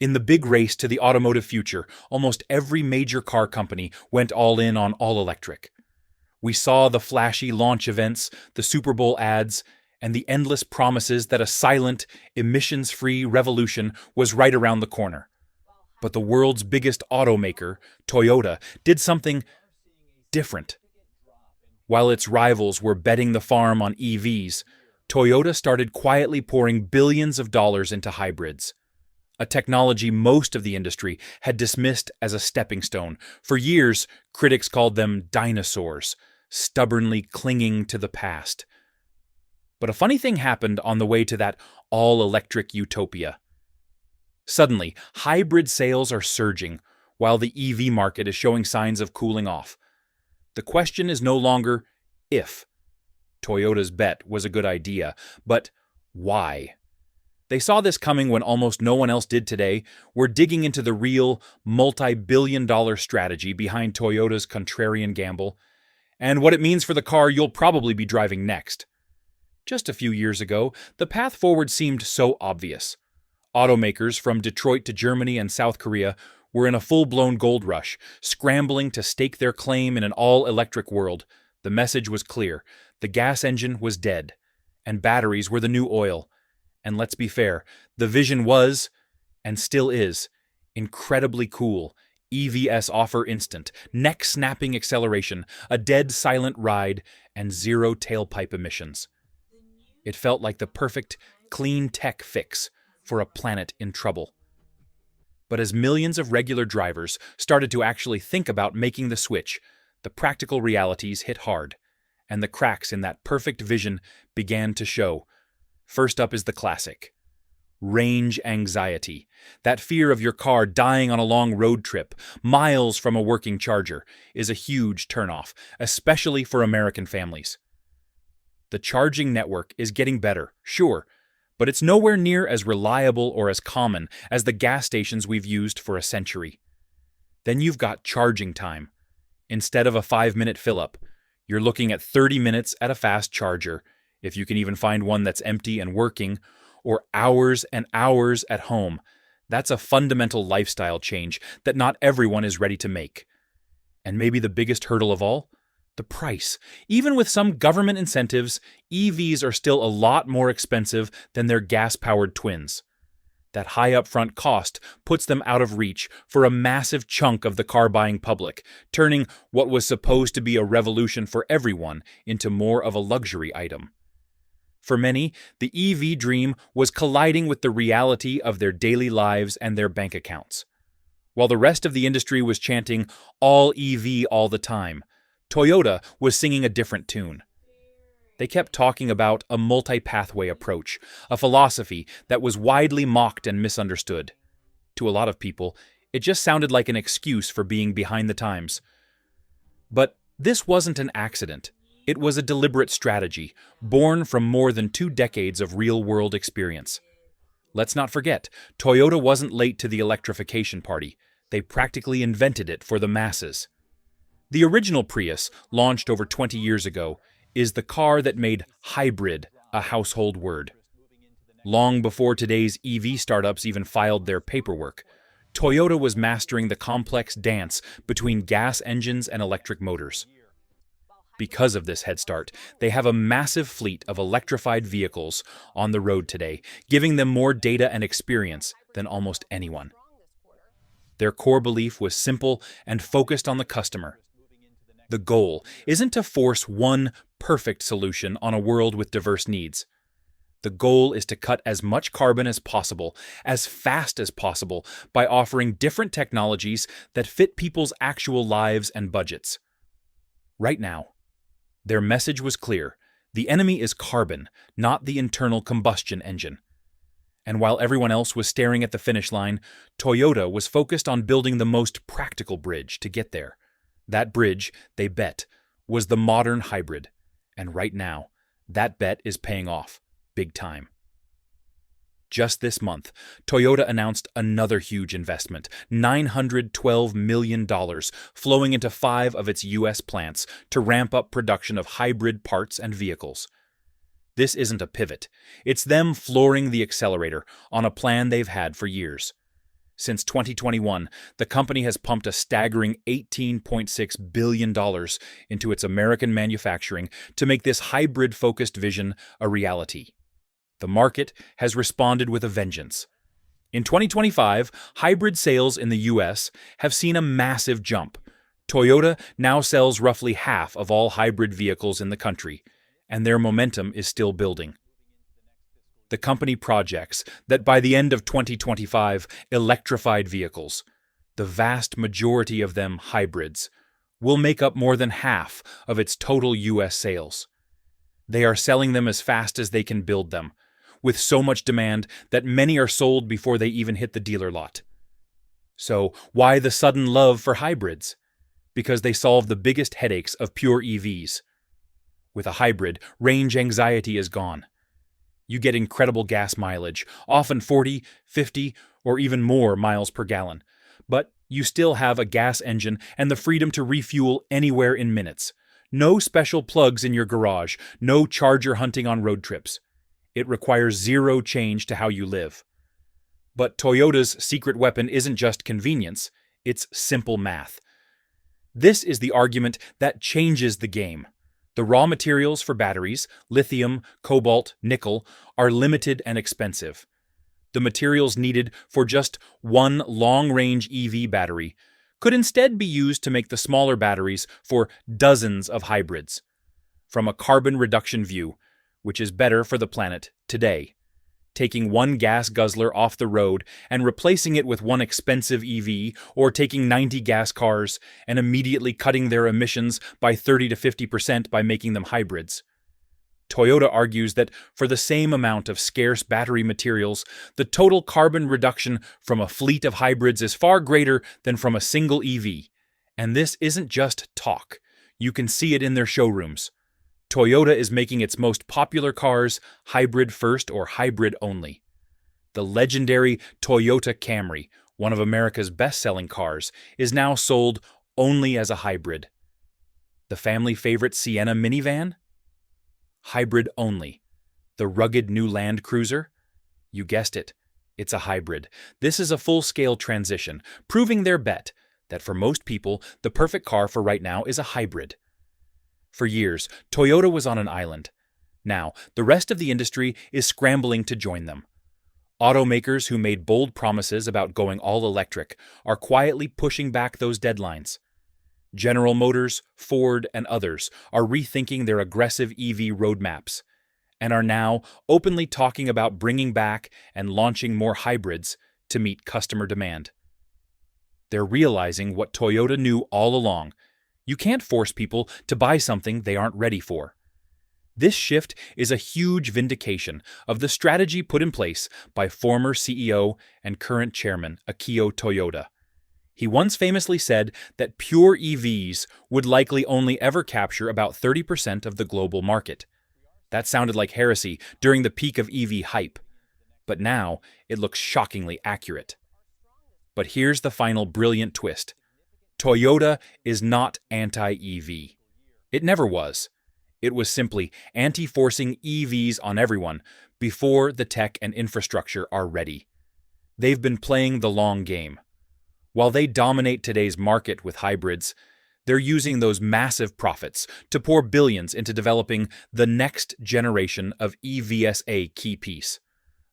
In the big race to the automotive future, almost every major car company went all in on all electric. We saw the flashy launch events, the Super Bowl ads, and the endless promises that a silent, emissions-free revolution was right around the corner. But the world's biggest automaker, Toyota, did something different. While its rivals were betting the farm on EVs, Toyota started quietly pouring billions of dollars into hybrids, a technology most of the industry had dismissed as a stepping stone. For years, critics called them dinosaurs, stubbornly clinging to the past. But a funny thing happened on the way to that all-electric utopia. Suddenly, hybrid sales are surging, while the EV market is showing signs of cooling off. The question is no longer if Toyota's bet was a good idea, but why. They saw this coming when almost no one else did today. We're digging into the real, multi-billion-dollar strategy behind Toyota's contrarian gamble, and what it means for the car you'll probably be driving next. Just a few years ago, the path forward seemed so obvious. Automakers from Detroit to Germany and South Korea were in a full-blown gold rush, scrambling to stake their claim in an all-electric world. The message was clear. The gas engine was dead, and batteries were the new oil. And let's be fair, the vision was, and still is, incredibly cool. EVs offer instant, neck-snapping acceleration, a dead silent ride, and zero tailpipe emissions. It felt like the perfect, clean tech fix for a planet in trouble. But as millions of regular drivers started to actually think about making the switch, the practical realities hit hard, and the cracks in that perfect vision began to show. First up is the classic. Range anxiety. That fear of your car dying on a long road trip, miles from a working charger, is a huge turnoff, especially for American families. The charging network is getting better, sure, but it's nowhere near as reliable or as common as the gas stations we've used for a century. Then you've got charging time. Instead of a 5-minute fill-up, you're looking at 30 minutes at a fast charger, if you can even find one that's empty and working, or hours and hours at home. That's a fundamental lifestyle change that not everyone is ready to make. And maybe the biggest hurdle of all? The price. Even with some government incentives, EVs are still a lot more expensive than their gas-powered twins. That high upfront cost puts them out of reach for a massive chunk of the car-buying public, turning what was supposed to be a revolution for everyone into more of a luxury item. For many, the EV dream was colliding with the reality of their daily lives and their bank accounts. While the rest of the industry was chanting, all EV all the time, Toyota was singing a different tune. They kept talking about a multi-pathway approach, a philosophy that was widely mocked and misunderstood. To a lot of people, it just sounded like an excuse for being behind the times. But this wasn't an accident. It was a deliberate strategy, born from more than 2 decades of real-world experience. Let's not forget, Toyota wasn't late to the electrification party. They practically invented it for the masses. The original Prius, launched over 20 years ago, is the car that made hybrid a household word. Long before today's EV startups even filed their paperwork, Toyota was mastering the complex dance between gas engines and electric motors. Because of this head start, they have a massive fleet of electrified vehicles on the road today, giving them more data and experience than almost anyone. Their core belief was simple and focused on the customer. The goal isn't to force one perfect solution on a world with diverse needs. The goal is to cut as much carbon as possible, as fast as possible, by offering different technologies that fit people's actual lives and budgets. Right now, their message was clear. The enemy is carbon, not the internal combustion engine. And while everyone else was staring at the finish line, Toyota was focused on building the most practical bridge to get there. That bridge, they bet, was the modern hybrid. And right now, that bet is paying off, big time. Just this month, Toyota announced another huge investment, $912 million, flowing into 5 of its U.S. plants to ramp up production of hybrid parts and vehicles. This isn't a pivot. It's them flooring the accelerator on a plan they've had for years. Since 2021, the company has pumped a staggering $18.6 billion into its American manufacturing to make this hybrid-focused vision a reality. The market has responded with a vengeance. In 2025, hybrid sales in the US have seen a massive jump. Toyota now sells roughly half of all hybrid vehicles in the country, and their momentum is still building. The company projects that by the end of 2025, electrified vehicles, the vast majority of them hybrids, will make up more than half of its total US sales. They are selling them as fast as they can build them, with so much demand that many are sold before they even hit the dealer lot. So, why the sudden love for hybrids? Because they solve the biggest headaches of pure EVs. With a hybrid, range anxiety is gone. You get incredible gas mileage, often 40, 50, or even more miles per gallon. But you still have a gas engine and the freedom to refuel anywhere in minutes. No special plugs in your garage, no charger hunting on road trips. It requires zero change to how you live. But Toyota's secret weapon isn't just convenience, it's simple math. This is the argument that changes the game. The raw materials for batteries, lithium, cobalt, nickel, are limited and expensive. The materials needed for just one long-range EV battery could instead be used to make the smaller batteries for dozens of hybrids. From a carbon reduction view, which is better for the planet today, taking one gas guzzler off the road and replacing it with one expensive EV, or taking 90 gas cars and immediately cutting their emissions by 30 to 50% by making them hybrids. Toyota argues that for the same amount of scarce battery materials, the total carbon reduction from a fleet of hybrids is far greater than from a single EV. And this isn't just talk. You can see it in their showrooms. Toyota is making its most popular cars hybrid first or hybrid only. The legendary Toyota Camry, one of America's best-selling cars, is now sold only as a hybrid. The family favorite Sienna minivan? Hybrid only. The rugged new Land Cruiser? You guessed it, it's a hybrid. This is a full-scale transition, proving their bet that for most people, the perfect car for right now is a hybrid. For years, Toyota was on an island. Now, the rest of the industry is scrambling to join them. Automakers who made bold promises about going all electric are quietly pushing back those deadlines. General Motors, Ford, and others are rethinking their aggressive EV roadmaps and are now openly talking about bringing back and launching more hybrids to meet customer demand. They're realizing what Toyota knew all along. You can't force people to buy something they aren't ready for. This shift is a huge vindication of the strategy put in place by former CEO and current chairman Akio Toyoda. He once famously said that pure EVs would likely only ever capture about 30% of the global market. That sounded like heresy during the peak of EV hype, but now it looks shockingly accurate. But here's the final brilliant twist. Toyota is not anti-EV. It never was. It was simply anti-forcing EVs on everyone before the tech and infrastructure are ready. They've been playing the long game. While they dominate today's market with hybrids, they're using those massive profits to pour billions into developing the next generation of EVSA key piece.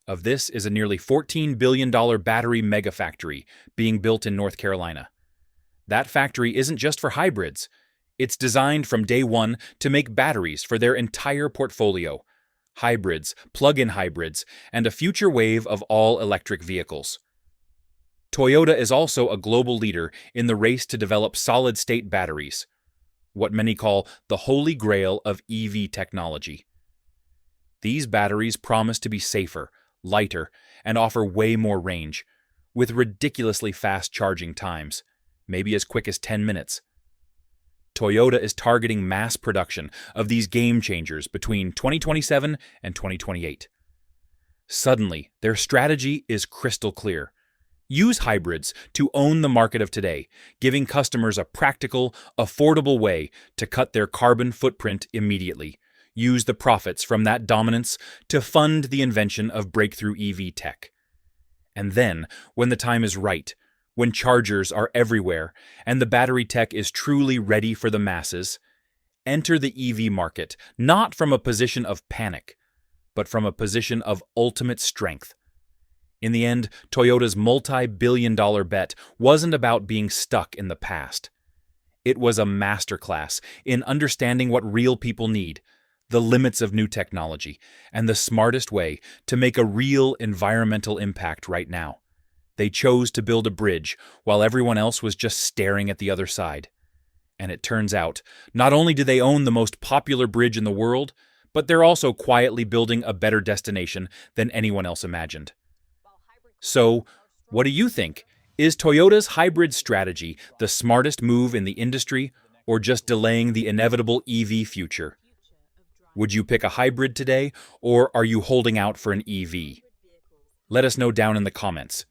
Of this is a nearly $14 billion battery megafactory being built in North Carolina. That factory isn't just for hybrids. It's designed from day one to make batteries for their entire portfolio, hybrids, plug-in hybrids, and a future wave of all-electric vehicles. Toyota is also a global leader in the race to develop solid-state batteries, what many call the holy grail of EV technology. These batteries promise to be safer, lighter, and offer way more range, with ridiculously fast charging times, maybe as quick as 10 minutes. Toyota is targeting mass production of these game changers between 2027 and 2028. Suddenly, their strategy is crystal clear. Use hybrids to own the market of today, giving customers a practical, affordable way to cut their carbon footprint immediately. Use the profits from that dominance to fund the invention of breakthrough EV tech. And then, when the time is right, when chargers are everywhere and the battery tech is truly ready for the masses, enter the EV market, not from a position of panic, but from a position of ultimate strength. In the end, Toyota's multi-billion-dollar bet wasn't about being stuck in the past. It was a masterclass in understanding what real people need, the limits of new technology, and the smartest way to make a real environmental impact right now. They chose to build a bridge while everyone else was just staring at the other side. And it turns out, not only do they own the most popular bridge in the world, but they're also quietly building a better destination than anyone else imagined. So, what do you think? Is Toyota's hybrid strategy the smartest move in the industry, or just delaying the inevitable EV future? Would you pick a hybrid today, or are you holding out for an EV? Let us know down in the comments.